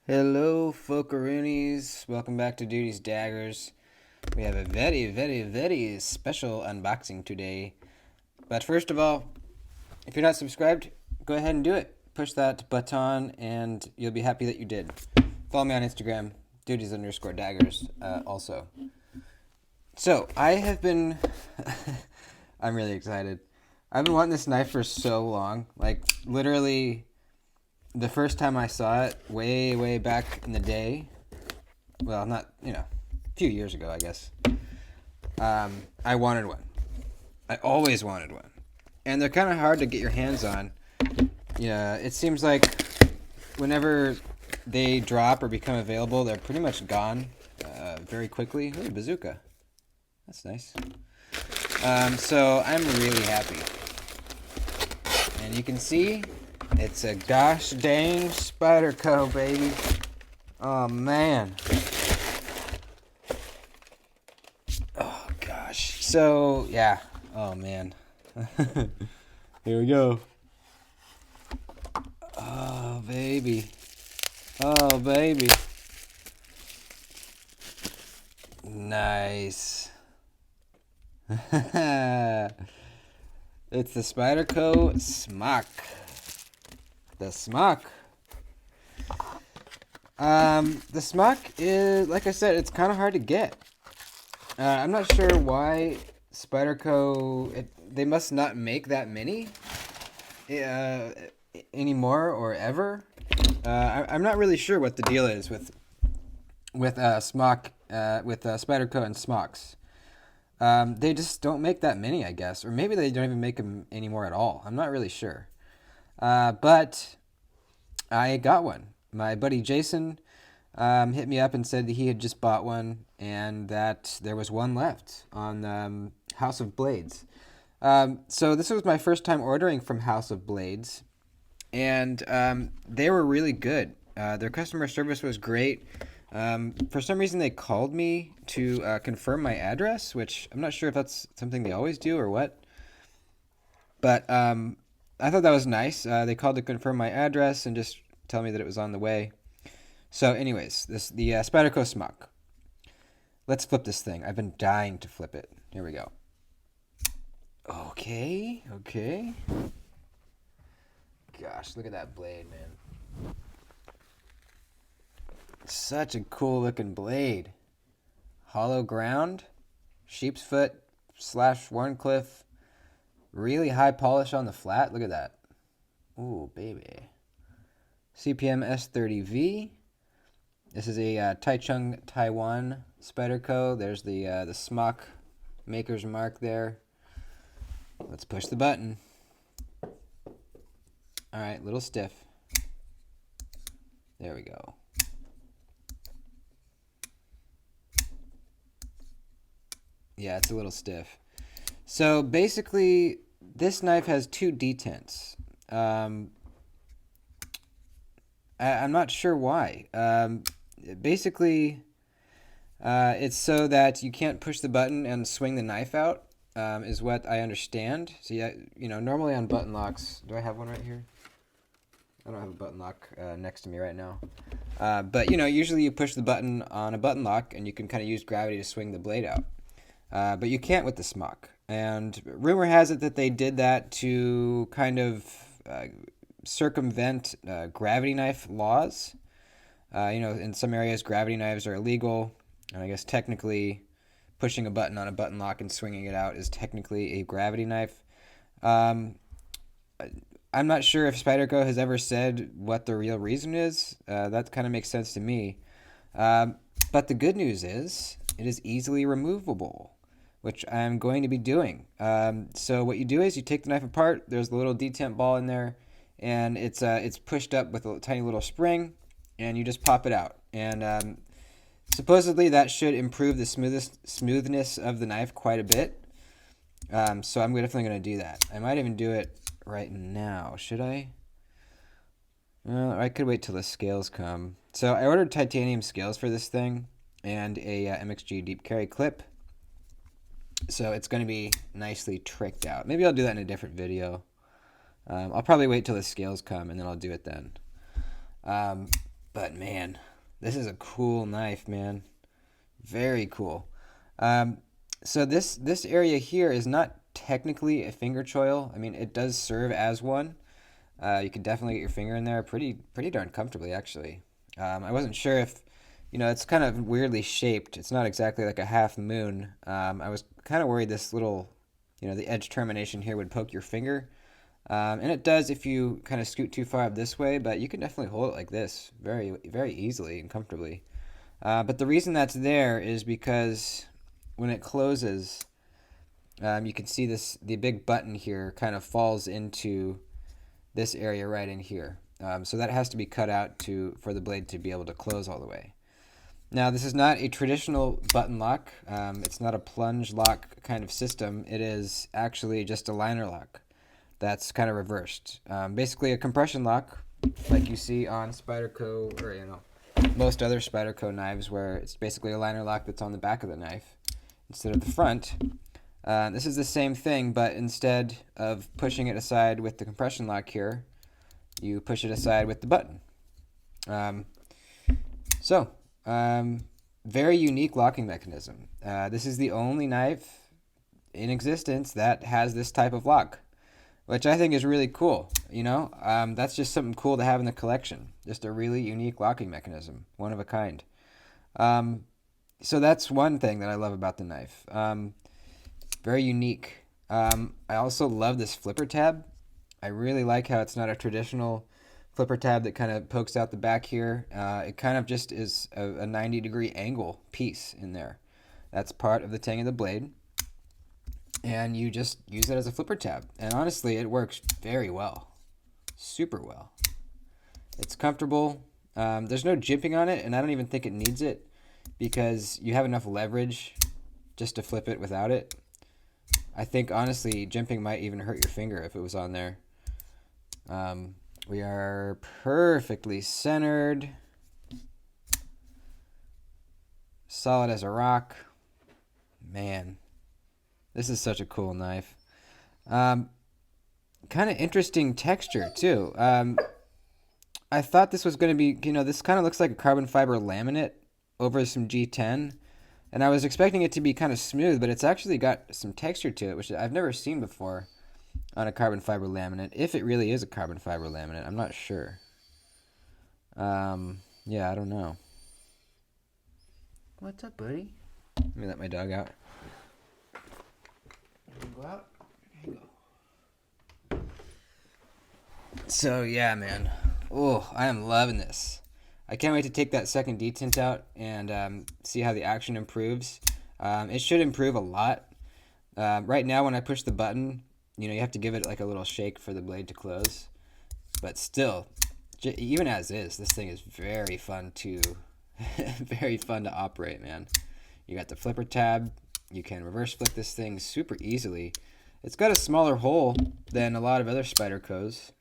Hello, Folkaroonies. Welcome back to Duty's Daggers. We have a very special unboxing today. But first of all, if you're not subscribed, go ahead and do it. Push that button and you'll be happy that you did. Follow me on Instagram, duties_daggers, also. So, I have been... I'm really excited. I've been wanting this knife for so long. Like, literally... The first time I saw it, way back in the day, well, not, a few years ago, I guess, I wanted one. I always wanted one. And they're kind of hard to get your hands on. Yeah, it seems like whenever they drop or become available, they're pretty much gone very quickly. Ooh, bazooka. That's nice. So I'm really happy. And you can see... It's a gosh dang Spyderco, baby. Oh, man. Oh, gosh. So, yeah. Oh, man. Here we go. Oh, baby. Oh, baby. Nice. It's the Spyderco Smock. The Smock. The Smock is, like I said, it's kind of hard to get. I'm not sure why Spyderco, they must not make that many anymore or ever. I'm not really sure what the deal is with Smock, with Spyderco and Smocks. They just don't make that many, I guess, or maybe they don't even make them anymore at all. I'm not really sure. But I got one. My buddy Jason hit me up and said that he had just bought one and that there was one left on House of Blades. So this was my first time ordering from House of Blades, and they were really good. Their customer service was great. For some reason, they called me to confirm my address, which I'm not sure if that's something they always do or what. But I thought that was nice. They called to confirm my address and just tell me that it was on the way. So anyways, the Spyderco Smock. Let's flip this thing. I've been dying to flip it. Here we go. Okay. Gosh, look at that blade, man. Such a cool looking blade. Hollow ground, sheep's foot / Wharncliffe. Really high polish on the flat. Look at that. Ooh, baby. CPM S30V. This is a Taichung, Taiwan Spyderco. There's the Smock maker's mark there. Let's push the button. All right, little stiff. There we go. Yeah, it's a little stiff. So basically, this knife has two detents. I'm not sure why. Basically, it's so that you can't push the button and swing the knife out, is what I understand. So yeah, normally on button locks, do I have one right here? I don't have a button lock next to me right now. But usually you push the button on a button lock and you can kind of use gravity to swing the blade out. But you can't with the Smock. And rumor has it that they did that to kind of circumvent gravity knife laws. In some areas, gravity knives are illegal. And I guess technically pushing a button on a button lock and swinging it out is technically a gravity knife. I'm not sure if Spyderco has ever said what the real reason is. That kind of makes sense to me. But the good news is it is easily removable, which I'm going to be doing. So what you do is you take the knife apart. There's a little detent ball in there, and it's pushed up with a tiny little spring, and you just pop it out. And supposedly that should improve the smoothness of the knife quite a bit. So I'm definitely going to do that. I might even do it right now. Should I? I could wait till the scales come. So I ordered titanium scales for this thing and a MXG deep carry clip. So it's going to be nicely tricked out. Maybe I'll do that in a different video. I'll probably wait till the scales come and then I'll do it then. But man, this is a cool knife, man. Very cool. So this area here is not technically a finger choil. I mean, it does serve as one. You can definitely get your finger in there pretty darn comfortably, actually. I wasn't sure if, it's kind of weirdly shaped. It's not exactly like a half moon. I was kind of worried this little, the edge termination here would poke your finger. And it does if you kind of scoot too far up this way, but you can definitely hold it like this very, very easily and comfortably. But the reason that's there is because when it closes, you can see the big button here kind of falls into this area right in here. So that has to be cut out for the blade to be able to close all the way. Now, this is not a traditional button lock. It's not a plunge lock kind of system. It is actually just a liner lock that's kind of reversed. Basically a compression lock like you see on Spyderco or most other Spyderco knives, where it's basically a liner lock that's on the back of the knife instead of the front. This is the same thing, but instead of pushing it aside with the compression lock here, you push it aside with the button. Very unique locking mechanism. This is the only knife in existence that has this type of lock, which I think is really cool. That's just something cool to have in the collection. Just a really unique locking mechanism, one of a kind. So that's one thing that I love about the knife. Very unique. I also love this flipper tab. I really like how it's not a traditional flipper tab that kind of pokes out the back here. It kind of just is a 90-degree angle piece in there. That's part of the tang of the blade. And you just use it as a flipper tab. And honestly, it works very well. Super well. It's comfortable. There's no jimping on it, and I don't even think it needs it because you have enough leverage just to flip it without it. I think, honestly, jimping might even hurt your finger if it was on there. We are perfectly centered. Solid as a rock. Man, this is such a cool knife. Kind of interesting texture, too. I thought this was going to be, this kind of looks like a carbon fiber laminate over some G10. And I was expecting it to be kind of smooth, but it's actually got some texture to it, which I've never seen before on a carbon fiber laminate. If it really is a carbon fiber laminate, I'm not sure. Yeah, I don't know. What's up, buddy? Let me let my dog out. Go out. Here you go. So, yeah, man. Oh, I am loving this. I can't wait to take that second detint out and see how the action improves. It should improve a lot. Right now, when I push the button, you have to give it like a little shake for the blade to close. But still, even as is, this thing is very fun to, very fun to operate, man. You got the flipper tab. You can reverse flick this thing super easily. It's got a smaller hole than a lot of other Spydercos,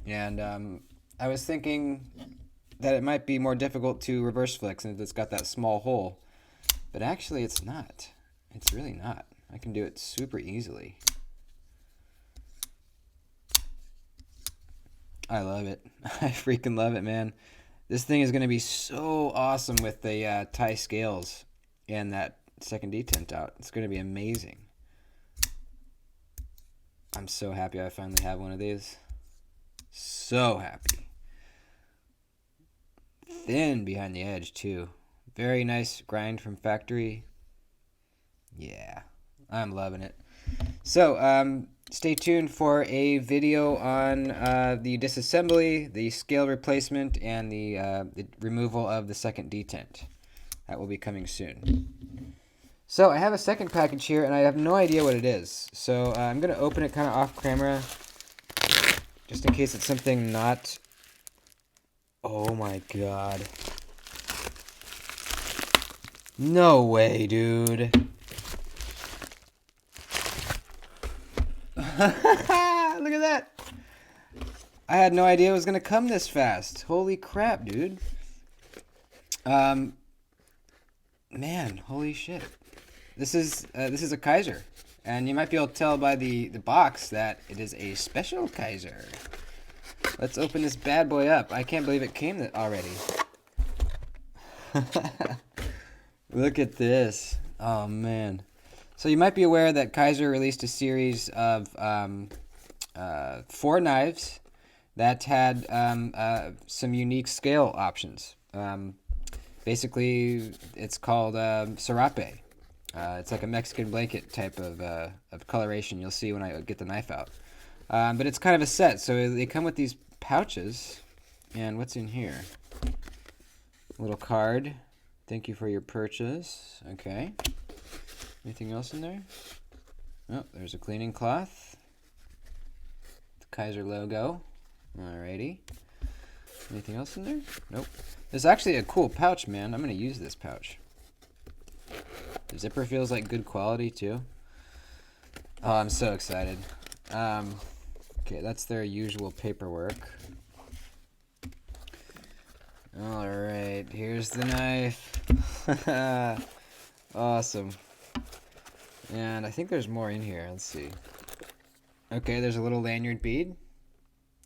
and I was thinking that it might be more difficult to reverse flick since it's got that small hole. But actually, it's not. It's really not. I can do it super easily. I love it. I freaking love it, man. This thing is going to be so awesome with the tie scales and that second detint out. It's going to be amazing. I'm so happy I finally have one of these. So happy. Thin behind the edge, too. Very nice grind from factory. Yeah, I'm loving it. So, stay tuned for a video on the disassembly, the scale replacement, and the removal of the second detent. That will be coming soon. So, I have a second package here, and I have no idea what it is. So, I'm going to open it kind of off camera, just in case it's something not... Oh my god. No way, dude. Look at that. I had no idea it was going to come this fast. Holy crap, dude. Man, holy shit. This is a Kizer. And you might be able to tell by the box that it is a special Kizer. Let's open this bad boy up. I can't believe it came already. Look at this. Oh man. So you might be aware that Kaiser released a series of 4 knives that had some unique scale options. Basically, it's called serape. It's like a Mexican blanket type of coloration you'll see when I get the knife out. But it's kind of a set, so they come with these pouches. And what's in here? A little card. Thank you for your purchase. Okay. Anything else in there? Oh, there's a cleaning cloth. The Kaiser logo. Alrighty. Anything else in there? Nope. This is actually a cool pouch, man. I'm going to use this pouch. The zipper feels like good quality, too. Oh, I'm so excited. Okay, that's their usual paperwork. Alright, here's the knife. Awesome. And I think there's more in here. Let's see. Okay, there's a little lanyard bead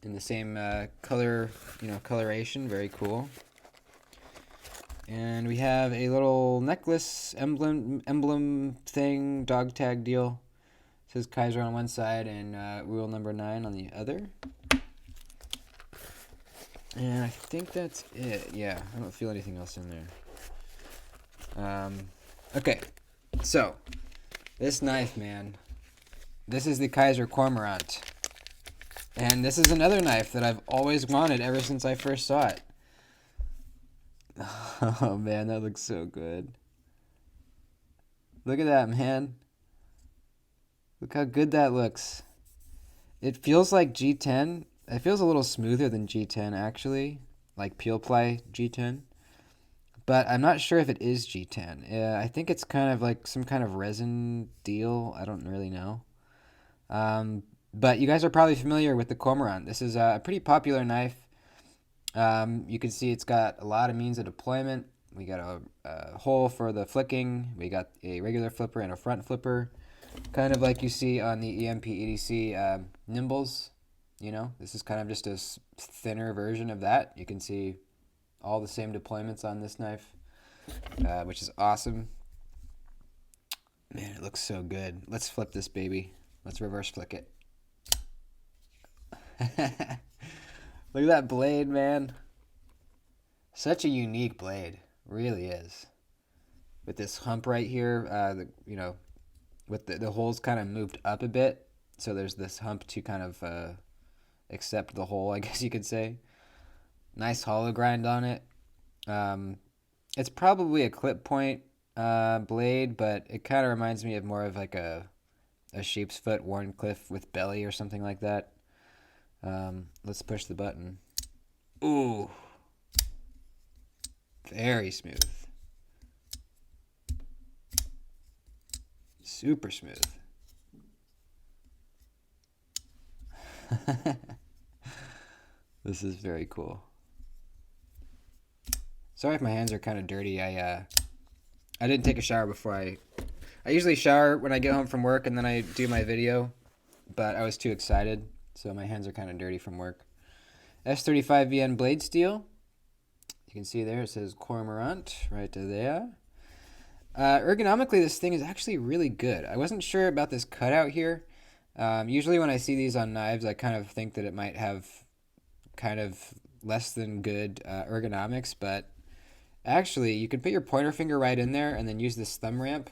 in the same color, coloration. Very cool. And we have a little necklace emblem thing, dog tag deal. It says Kaiser on one side and rule number 9 on the other. And I think that's it. Yeah, I don't feel anything else in there. Okay, so this knife, man. This is the Kaiser Cormorant. And this is another knife that I've always wanted ever since I first saw it. Oh man, that looks so good. Look at that, man. Look how good that looks. It feels like G10. It feels a little smoother than G10 actually, like Peel Ply G10. But I'm not sure if it is G10. I think it's kind of like some kind of resin deal. I don't really know. But you guys are probably familiar with the Cormorant. This is a pretty popular knife. You can see it's got a lot of means of deployment. We got a hole for the flicking. We got a regular flipper and a front flipper. Kind of like you see on the EMP EDC Nimbles. This is kind of just a thinner version of that. You can see all the same deployments on this knife, which is awesome. Man, it looks so good. Let's flip this baby. Let's reverse flick it. Look at that blade, man. Such a unique blade. Really is. With this hump right here, with the holes kind of moved up a bit. So there's this hump to kind of accept the hole, I guess you could say. Nice hollow grind on it. It's probably a clip point blade, but it kind of reminds me of more of like a sheep's foot Wharncliffe with belly or something like that. Let's push the button. Ooh. Very smooth. Super smooth. This is very cool. Sorry if my hands are kind of dirty. I didn't take a shower before I usually shower when I get home from work and then I do my video, but I was too excited, so my hands are kind of dirty from work. S35VN blade steel. You can see there it says Cormorant right there. Ergonomically, this thing is actually really good. I wasn't sure about this cutout here. Usually when I see these on knives, I kind of think that it might have kind of less than good ergonomics, but actually you can put your pointer finger right in there and then use this thumb ramp,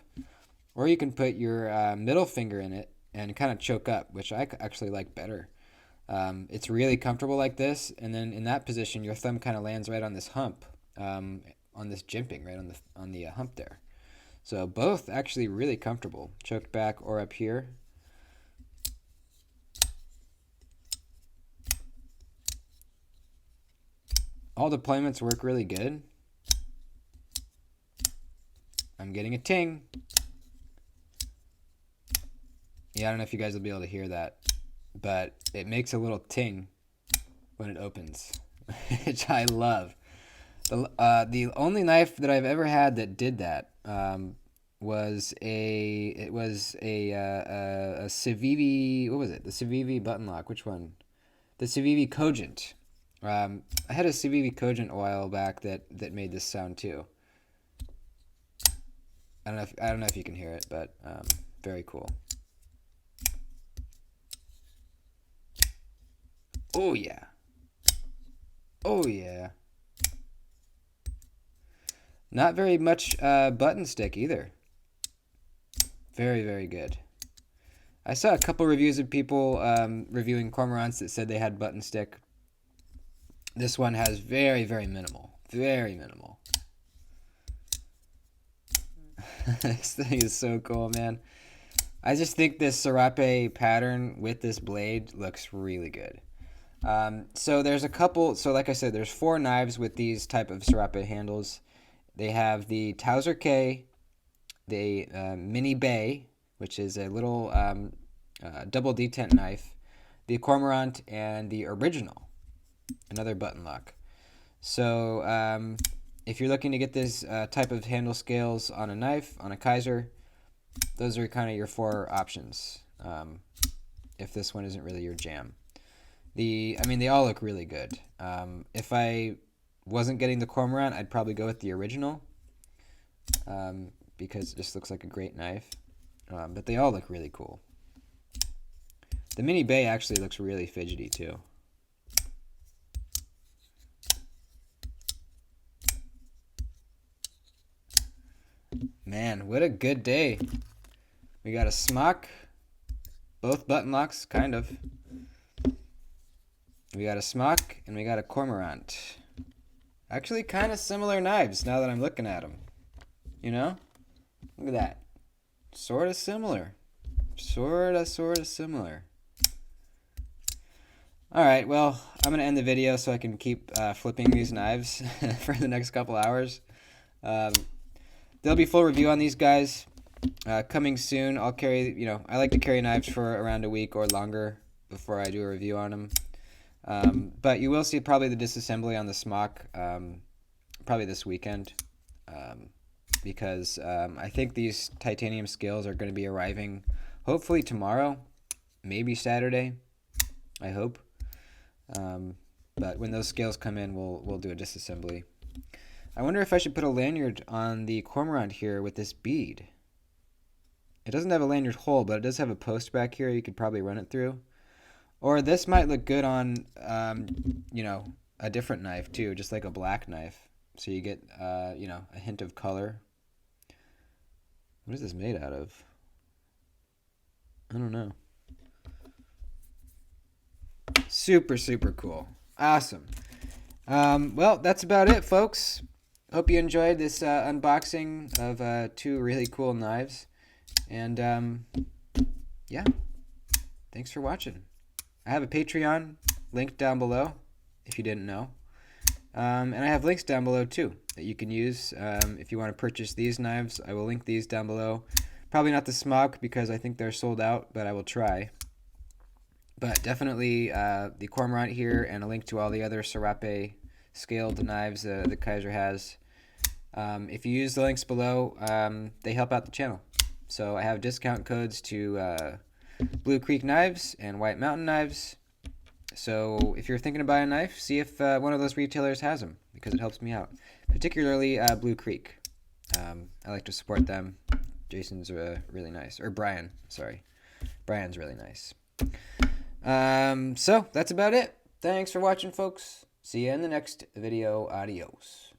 or you can put your middle finger in it and kind of choke up, which I actually like better. It's really comfortable like this, and then in that position your thumb kind of lands right on this hump, on this jimping, right on the hump there. So both actually really comfortable, choked back or up here. All deployments work really good. I'm getting a ting. Yeah, I don't know if you guys will be able to hear that, but it makes a little ting when it opens, which I love. The only knife that I've ever had that did that was a Civivi. What was it? The Civivi button lock. Which one? The Civivi Cogent. I had a Civivi Cogent a while back that made this sound too. I don't know if you can hear it, but very cool. Oh yeah. Oh yeah. Not very much button stick either. Very, very good. I saw a couple reviews of people reviewing cormorants that said they had button stick. This one has very, very minimal. Very minimal. This thing is so cool, man. I just think this serape pattern with this blade looks really good. So there's a couple. So like I said, there's 4 knives with these type of serape handles. They have the Towser K, the Mini Bay, which is a little double detent knife, the Cormorant, and the original, another button lock. So if you're looking to get this type of handle scales on a knife, on a Kaiser, those are kind of your 4 options. If this one isn't really your jam. I mean, they all look really good. If I wasn't getting the Cormorant, I'd probably go with the original because it just looks like a great knife. But they all look really cool. The Mini Bay actually looks really fidgety too. Man, what a good day. We got a smock, both button locks, kind of. We got a smock and we got a cormorant. Actually, kind of similar knives now that I'm looking at them. You know? Look at that. Sort of similar. Sort of similar. Alright, well, I'm going to end the video so I can keep flipping these knives for the next couple hours. There'll be full review on these guys coming soon. I'll carry, I like to carry knives for around a week or longer before I do a review on them. But you will see probably the disassembly on the smock probably this weekend because I think these titanium scales are going to be arriving hopefully tomorrow, maybe Saturday, I hope. But when those scales come in, we'll do a disassembly. I wonder if I should put a lanyard on the Cormorant here with this bead. It doesn't have a lanyard hole, but it does have a post back here you could probably run it through. Or this might look good on, a different knife too, just like a black knife. So you get, a hint of color. What is this made out of? I don't know. Super, super cool. Awesome. Well, that's about it, folks. Hope you enjoyed this unboxing of 2 really cool knives. And, yeah. Thanks for watching. I have a Patreon linked down below, if you didn't know. And I have links down below, too, that you can use if you want to purchase these knives. I will link these down below. Probably not the smock, because I think they're sold out, but I will try. But definitely the Cormorant here, and a link to all the other serape scaled knives that Kaiser has. If you use the links below, they help out the channel. So I have discount codes to Blue Creek Knives and White Mountain Knives. So if you're thinking to buy a knife, see if one of those retailers has them, because it helps me out. Particularly Blue Creek. I like to support them. Jason's really nice. Or Brian, sorry. Brian's really nice. So that's about it. Thanks for watching, folks. See you in the next video. Adios.